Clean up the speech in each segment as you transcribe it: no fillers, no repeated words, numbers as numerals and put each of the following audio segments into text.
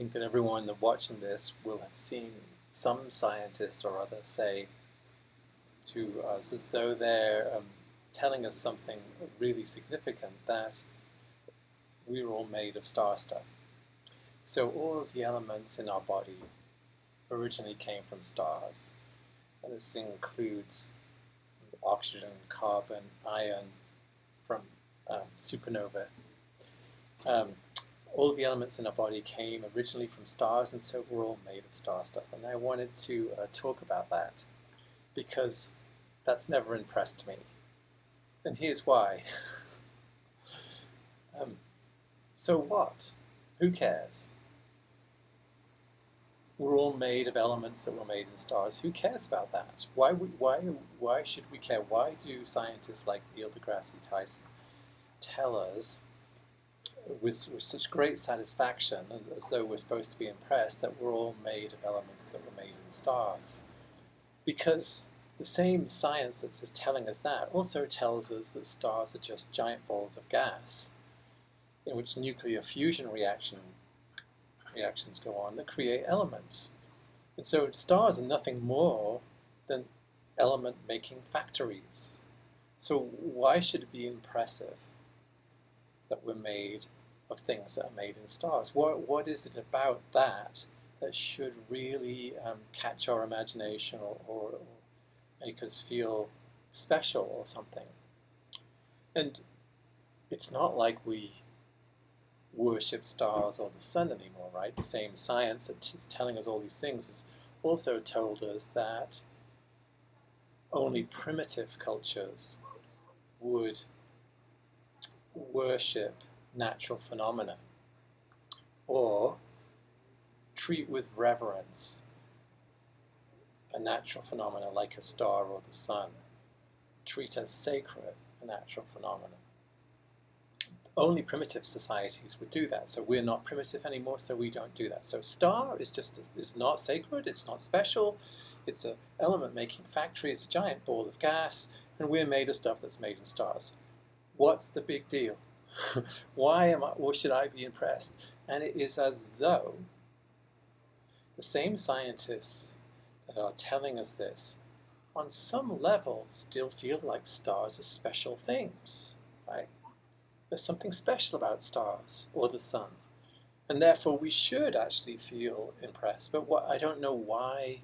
think that everyone that watching this will have seen some scientist or other say to us, as though they're telling us something really significant, that we're all made of star stuff. So all of the elements in our body originally came from stars. And this includes oxygen, carbon, iron from supernovae. All of the elements in our body came originally from stars, and so we're all made of star stuff. And I wanted to talk about that because that's never impressed me. And here's why. So what? Who cares? We're all made of elements that were made in stars. Who cares about that? Why should we care? Why do scientists like Neil deGrasse Tyson tell us with such great satisfaction, as though we're supposed to be impressed, that we're all made of elements that were made in stars? Because the same science that's just telling us that also tells us that stars are just giant balls of gas in which nuclear fusion reactions go on that create elements. And so stars are nothing more than element-making factories. So why should it be impressive that we're made of things that are made in stars? What is it about that should really catch our imagination or make us feel special or something? And it's not like we worship stars or the sun anymore, right? The same science that is telling us all these things has also told us that only primitive cultures would worship natural phenomena or treat with reverence a natural phenomena like a star or the sun, treat as sacred a natural phenomena. Only primitive societies would do that. So we're not primitive anymore, so we don't do that. So star is not sacred, it's not special, it's an element-making factory, it's a giant ball of gas, and we're made of stuff that's made in stars. What's the big deal? Why should I be impressed? And it is as though the same scientists that are telling us this, on some level, still feel like stars are special things, right? There's something special about stars or the sun, and therefore we should actually feel impressed. But I don't know why.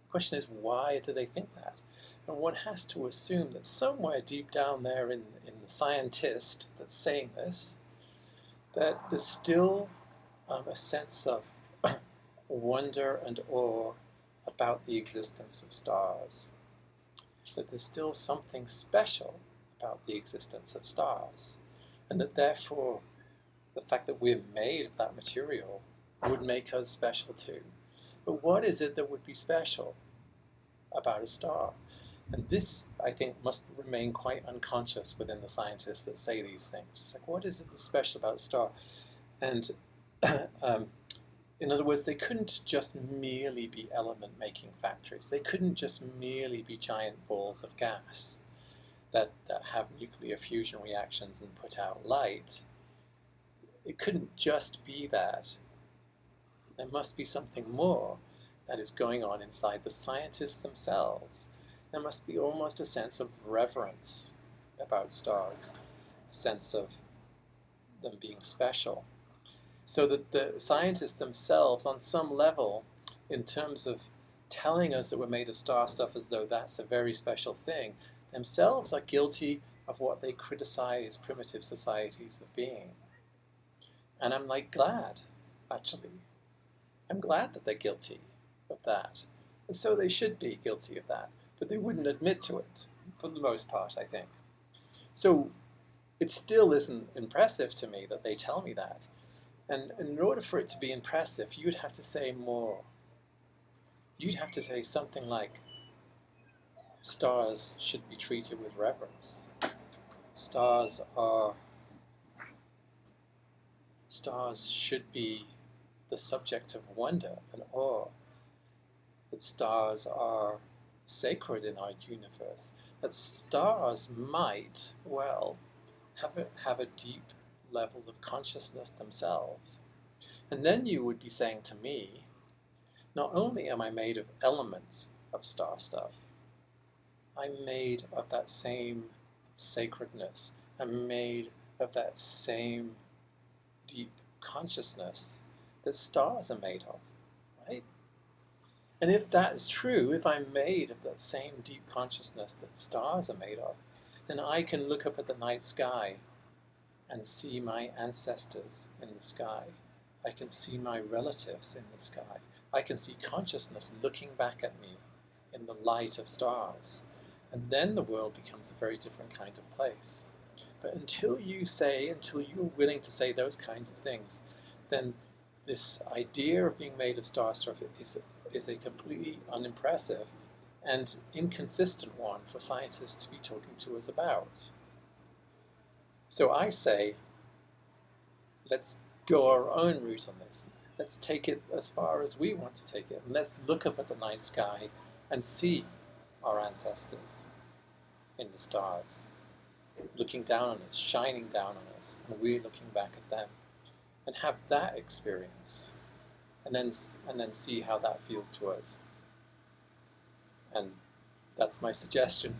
The question is, why do they think that? And one has to assume that somewhere deep down there in the scientist that's saying this, that there's still a sense of wonder and awe about the existence of stars. That there's still something special about the existence of stars. And that therefore, the fact that we're made of that material would make us special too. But what is it that would be special about a star? And this, I think, must remain quite unconscious within the scientists that say these things. It's like, what is it that's special about a star? And in other words, they couldn't just merely be element-making factories. They couldn't just merely be giant balls of gas that have nuclear fusion reactions and put out light. It couldn't just be that. There must be something more that is going on inside the scientists themselves. There must be almost a sense of reverence about stars, a sense of them being special. So that the scientists themselves, on some level, in terms of telling us that we're made of star stuff as though that's a very special thing, themselves are guilty of what they criticize primitive societies of being. And I'm glad, actually. I'm glad that they're guilty of that. And so they should be guilty of that. But they wouldn't admit to it, for the most part, I think. So it still isn't impressive to me that they tell me that. And in order for it to be impressive, you'd have to say more. You'd have to say something like, stars should be treated with reverence. Stars should be the subject of wonder and awe. That stars are sacred in our universe. That stars might, well, have a deep level of consciousness themselves. And then you would be saying to me, not only am I made of elements of star stuff, I'm made of that same sacredness. I'm made of that same deep consciousness that stars are made of, right? And if that is true, if I'm made of that same deep consciousness that stars are made of, then I can look up at the night sky and see my ancestors in the sky. I can see my relatives in the sky. I can see consciousness looking back at me in the light of stars. And then the world becomes a very different kind of place. But until you're willing to say those kinds of things, then this idea of being made of star stuff is a completely unimpressive and inconsistent one for scientists to be talking to us about. So I say, let's go our own route on this. Let's take it as far as we want to take it. And let's look up at the night sky and see our ancestors in the stars, looking down on us, shining down on us, and we're looking back at them. And have that experience, and then see how that feels to us. And that's my suggestion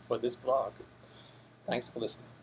for this blog. Thanks for listening.